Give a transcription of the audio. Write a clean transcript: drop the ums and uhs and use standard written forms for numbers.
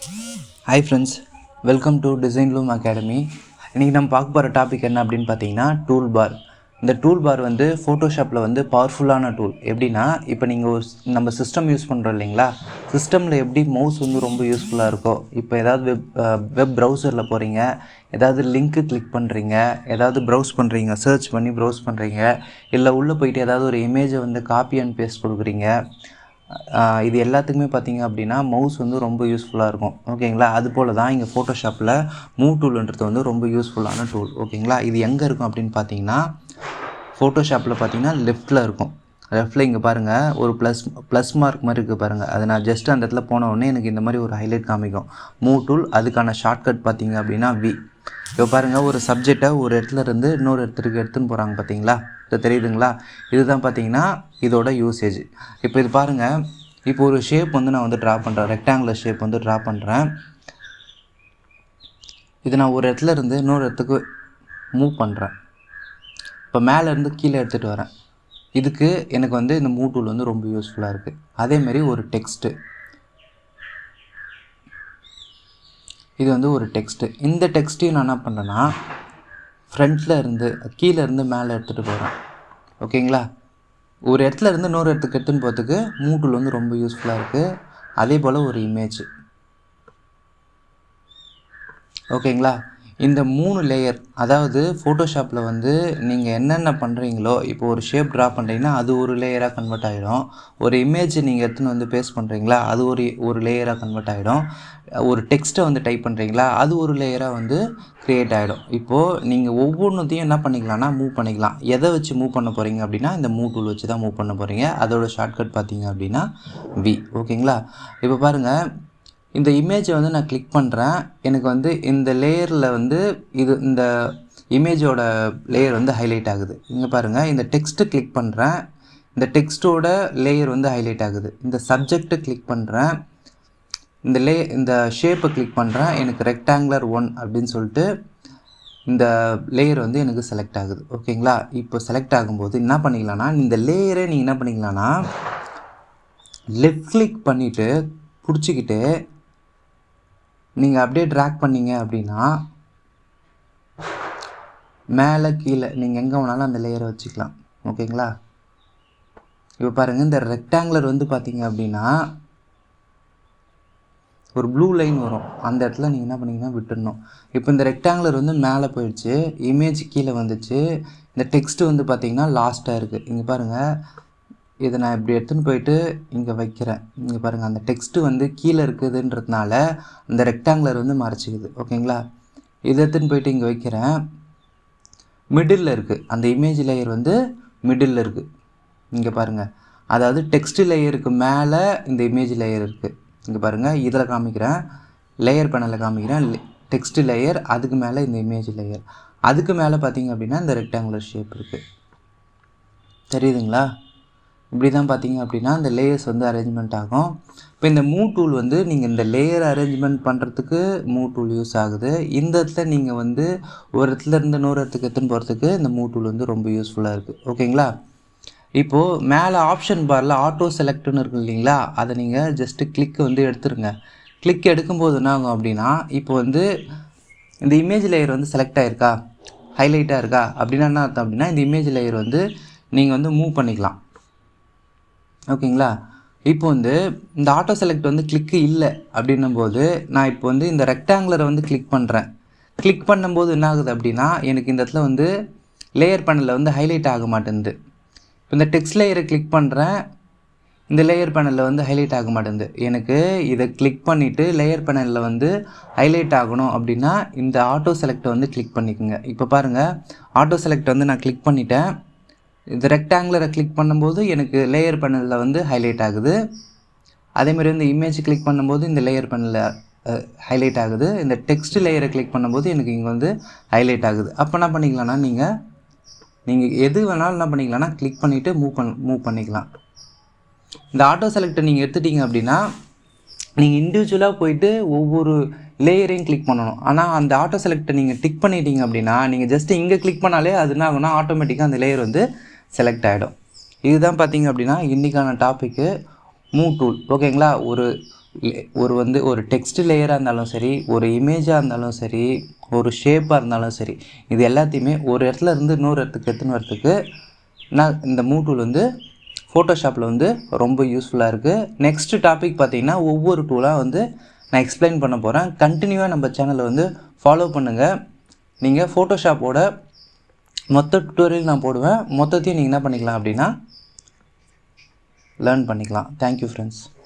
Hi friends, welcome to Design Loom Academy. இன்றைக்கி நம்ம பார்க்க போகிற டாபிக் என்ன அப்படின்னு பார்த்தீங்கன்னா டூல் பார். இந்த டூல் பார் வந்து ஃபோட்டோஷாப்பில் வந்து பவர்ஃபுல்லான டூல். எப்படின்னா இப்போ நீங்கள் நம்ம சிஸ்டம் யூஸ் பண்ணுறோம் இல்லைங்களா, சிஸ்டமில் எப்படி மவுஸ் வந்து ரொம்ப யூஸ்ஃபுல்லாக இருக்கோ, இப்போ ஏதாவது வெப் ப்ரௌசரில் போகிறீங்க, ஏதாவது லிங்க்கு கிளிக் பண்ணுறீங்க, ஏதாவது ப்ரௌஸ் பண்ணுறீங்க, சர்ச் பண்ணி ப்ரௌஸ் பண்ணுறீங்க, இல்லை உள்ளே போயிட்டு ஏதாவது ஒரு இமேஜை வந்து காப்பி அண்ட் பேஸ்ட் கொடுக்குறீங்க, இது எல்லாத்துக்குமே பார்த்தீங்க அப்படின்னா மவுஸ் வந்து ரொம்ப யூஸ்ஃபுல்லாக இருக்கும். ஓகேங்களா, அது போல் தான் இங்கே ஃபோட்டோஷாப்பில் மூவ் டூல்ன்றது வந்து ரொம்ப யூஸ்ஃபுல்லான டூல். ஓகேங்களா, இது எங்கே இருக்கும் அப்படின்னு பார்த்தீங்கன்னா ஃபோட்டோஷாப்பில் பார்த்தீங்கன்னா லெஃப்ட்டில் இருக்கும். லெஃப்ட்டில் இங்கே பாருங்கள் ஒரு ப்ளஸ் மார்க் மாதிரி இருக்குது பாருங்கள். அது நான் ஜஸ்ட் அந்த இடத்துல போன உடனே எனக்கு இந்த மாதிரி ஒரு ஹைலைட் காமிக்கும் மூவ் டூல். அதுக்கான ஷார்ட்கட் பார்த்தீங்க அப்படின்னா வி. இப்போ பாருங்கள், ஒரு சப்ஜெக்டை ஒரு இடத்துல இருந்து இன்னொரு இடத்துக்கு எடுத்துன்னு போகிறாங்க பார்த்தீங்களா, இது தெரியுதுங்களா, இதுதான் பார்த்தீங்கன்னா இதோட யூசேஜ். இப்போ இது பாருங்கள், இப்போ ஒரு ஷேப் வந்து நான் வந்து ட்ரா பண்ணுறேன், ரெக்டாங்குலர் ஷேப் வந்து ட்ரா பண்ணுறேன். இது நான் ஒரு இடத்துல இருந்து இன்னொரு இடத்துக்கு மூவ் பண்ணுறேன். இப்போ மேலேருந்து கீழே எடுத்துகிட்டு வரேன். இதுக்கு எனக்கு வந்து இந்த மூவ் டூல் வந்து ரொம்ப யூஸ்ஃபுல்லாக இருக்குது. அதேமாரி ஒரு டெக்ஸ்ட்டு, இது வந்து ஒரு டெக்ஸ்ட்டு. இந்த டெக்ஸ்ட்டையும் நான் என்ன பண்ணுறேன்னா ஃப்ரண்ட்டில் இருந்து கீழே இருந்து மேலே எடுத்துகிட்டு போகிறேன். ஓகேங்களா, ஒரு இடத்துல இருந்து இன்னொரு இடத்துக்கு எடுத்துன்னு போகிறதுக்கு மூவ் டூல் வந்து ரொம்ப யூஸ்ஃபுல்லாக இருக்குது. அதே போல் ஒரு இமேஜ். ஓகேங்களா, இந்த 3 லேயர், அதாவது ஃபோட்டோஷாப்பில் வந்து நீங்கள் என்னென்ன பண்ணுறீங்களோ, இப்போ ஒரு ஷேப் ட்ரா பண்ணுறீங்கன்னா அது ஒரு லேயராக கன்வெர்ட் ஆகிடும். ஒரு இமேஜ் நீங்கள் எடுத்துன்னு வந்து பேஸ்ட் பண்ணுறீங்களா அது ஒரு லேயராக கன்வெர்ட் ஆகிடும். ஒரு டெக்ஸ்ட்டை வந்து டைப் பண்ணுறீங்களா அது ஒரு லேயராக வந்து க்ரியேட் ஆகிடும். இப்போது நீங்கள் ஒவ்வொன்றுத்தையும் என்ன பண்ணிக்கலாம்னா மூவ் பண்ணிக்கலாம். எதை வச்சு மூவ் பண்ண போகிறீங்க அப்படின்னா இந்த மூவ் டூல் வச்சு தான் மூவ் பண்ண போகிறீங்க. அதோட ஷார்ட்கட் பார்த்தீங்க அப்படின்னா வி. ஓகேங்களா, இப்போ பாருங்கள், இந்த இமேஜை வந்து நான் கிளிக் பண்ணுறேன். எனக்கு வந்து இந்த லேயரில் வந்து இந்த இமேஜோட லேயர் வந்து ஹைலைட் ஆகுது. இங்கே பாருங்கள், இந்த டெக்ஸ்ட்டு கிளிக் பண்ணுறேன், இந்த டெக்ஸ்ட்டோட லேயர் வந்து ஹைலைட் ஆகுது. இந்த சப்ஜெக்டை கிளிக் பண்ணுறேன், இந்த ஷேப்பை கிளிக் பண்ணுறேன், எனக்கு ரெக்டாங்குலர் 1 அப்படின்னு சொல்லிட்டு இந்த லேயர் வந்து எனக்கு செலக்ட் ஆகுது. ஓகேங்களா, இப்போ செலக்ட் ஆகும்போது என்ன பண்ணிக்கலாம்னா இந்த லேயரை நீங்கள் என்ன பண்ணிக்கலாம்னா லெஃப்ட் கிளிக் பண்ணிவிட்டு பிடிச்சிக்கிட்டு நீங்கள் அப்படியே ட்ராக் பண்ணிங்க அப்படின்னா மேலே கீழே நீங்கள் எங்கே வேணாலும் அந்த லேயரை வச்சுக்கலாம். ஓகேங்களா, இப்போ பாருங்கள், இந்த ரெக்டாங்குலர் வந்து பார்த்தீங்க அப்படின்னா ஒரு ப்ளூ லைன் வரும், அந்த இடத்துல நீங்கள் என்ன பண்ணிங்கன்னா விட்டுடணும். இப்போ இந்த ரெக்டாங்குலர் வந்து மேலே போயிடுச்சு, இமேஜ் கீழே வந்துச்சு, இந்த டெக்ஸ்ட்டு வந்து பார்த்திங்கன்னா லாஸ்ட்டாக இருக்குது. இங்கே பாருங்கள், இதை நான் இப்படி எடுத்துன்னு போயிட்டு இங்கே வைக்கிறேன். இங்கே பாருங்கள், அந்த டெக்ஸ்ட்டு வந்து கீழே இருக்குதுன்றதுனால அந்த ரெக்டாங்குலர் வந்து மறைச்சிக்குது. ஓகேங்களா, இதை எடுத்துன்னு போயிட்டு இங்கே வைக்கிறேன். மிடில் இருக்குது, அந்த இமேஜ் லேயர் வந்து மிடில் இருக்குது. இங்கே பாருங்கள், அதாவது டெக்ஸ்ட் லேயருக்கு மேலே இந்த இமேஜ் லேயர் இருக்குது. இங்கே பாருங்கள், இதில் காமிக்கிறேன், லேயர் பேனலில் காமிக்கிறேன், டெக்ஸ்ட் லேயர், அதுக்கு மேலே இந்த இமேஜ் லேயர், அதுக்கு மேலே பார்த்தீங்க அப்படின்னா இந்த ரெக்டாங்குலர் ஷேப் இருக்குது. தெரியுதுங்களா, இப்படி தான் பார்த்தீங்க அப்படின்னா இந்த லேயர்ஸ் வந்து அரேஞ்ச்மெண்ட் ஆகும். இப்போ இந்த மூவ் டூல் வந்து நீங்கள் இந்த லேயர் அரேஞ்ச்மெண்ட் பண்ணுறதுக்கு மூவ் டூல் யூஸ் ஆகுது. இந்த இடத்துல நீங்கள் வந்து ஒரு இடத்துல இருந்து இன்னொரு இடத்துக்கு எடுத்துன்னு போகிறதுக்கு இந்த மூவ் டூல் வந்து ரொம்ப யூஸ்ஃபுல்லாக இருக்குது. ஓகேங்களா, இப்போது மேலே ஆப்ஷன் பாரில் ஆட்டோ செலக்ட்னு இருக்குது இல்லைங்களா, அதை நீங்கள் ஜஸ்ட்டு கிளிக் வந்து எடுத்துருங்க. கிளிக் எடுக்கும்போது என்ன ஆகும் அப்படின்னா இப்போ வந்து இந்த இமேஜ் லேயர் வந்து செலக்ட் ஆகிருக்கா, ஹைலைட்டாக இருக்கா அப்படின்னா என்ன அர்த்தம் அப்படின்னா இந்த இமேஜ் லேயர் வந்து நீங்கள் வந்து மூவ் பண்ணிக்கலாம். ஓகேங்களா, இப்போ வந்து இந்த ஆட்டோ செலக்ட் வந்து கிளிக்கு இல்லை அப்படின்னும்போது நான் இப்போ வந்து இந்த ரெக்டாங்குலரை வந்து கிளிக் பண்ணுறேன். கிளிக் பண்ணும்போது என்ன ஆகுது அப்படின்னா எனக்கு இந்த இடத்துல வந்து லேயர் பேனலில் வந்து ஹைலைட் ஆக மாட்டேங்குது. இப்போ இந்த டெக்ஸ்ட் லேயரை கிளிக் பண்ணுறேன், இந்த லேயர் பேனலில் வந்து ஹைலைட் ஆக மாட்டேங்குது. எனக்கு இதை கிளிக் பண்ணிவிட்டு லேயர் பேனலில் வந்து ஹைலைட் ஆகணும் அப்படின்னா இந்த ஆட்டோ செலக்டை வந்து கிளிக் பண்ணிக்கோங்க. இப்போ பாருங்கள், ஆட்டோ செலக்ட் வந்து நான் கிளிக் பண்ணிட்டேன். இந்த ரெக்டாங்குலரை கிளிக் பண்ணும்போது எனக்கு லேயர் பேனலில் வந்து ஹைலைட் ஆகுது. அதேமாதிரி வந்து இமேஜ் கிளிக் பண்ணும்போது இந்த லேயர் பேனலில் ஹைலைட் ஆகுது. இந்த டெக்ஸ்ட் லேயரை கிளிக் பண்ணும்போது எனக்கு இங்கே வந்து ஹைலைட் ஆகுது. அப்போ என்ன பண்ணிக்கலாம்னா நீங்கள் எது வேணாலும் என்ன பண்ணிக்கலாம்னா கிளிக் பண்ணிவிட்டு மூவ் பண்ணிக்கலாம். இந்த ஆட்டோ செலக்டை நீங்கள் எடுத்துட்டீங்க அப்படின்னா நீங்கள் இண்டிவிஜுவலாக போயிட்டு ஒவ்வொரு லேயரையும் கிளிக் பண்ணணும். ஆனால் அந்த ஆட்டோ செலக்டை நீங்கள் டிக் பண்ணிட்டீங்க அப்படின்னா நீங்கள் ஜஸ்ட்டு இங்கே கிளிக் பண்ணாலே அது என்ன ஆகும்னா ஆட்டோமேட்டிக்காக அந்த லேயர் வந்து செலக்ட் ஆகிடும். இதுதான் பார்த்தீங்க அப்படின்னா இன்றைக்கான டாப்பிக்கு மூவ் டூல். ஓகேங்களா, ஒரு டெக்ஸ்ட் லேயராக இருந்தாலும் சரி, ஒரு இமேஜாக இருந்தாலும் சரி, ஒரு ஷேப்பாக இருந்தாலும் சரி, இது எல்லாத்தையுமே ஒரு இடத்துல இருந்து இன்னொரு இடத்துக்கு எடுத்துன்னு வரத்துக்கு நான் இந்த மூவ் டூல் வந்து ஃபோட்டோஷாப்பில் வந்து ரொம்ப யூஸ்ஃபுல்லாக இருக்குது. நெக்ஸ்ட்டு டாபிக் பார்த்திங்கன்னா ஒவ்வொரு டூலாக வந்து நான் எக்ஸ்பிளைன் பண்ண போகிறேன். கண்டினியூவாக நம்ம சேனலை வந்து ஃபாலோ பண்ணுங்கள். நீங்கள் ஃபோட்டோஷாப்போட மொத்த டுட்டோரியல் நான் போடுவேன். மொத்தத்தையும் நீங்கள் என்ன பண்ணிக்கலாம் அப்படின்னா லேர்ன் பண்ணிக்கலாம். Thank you friends.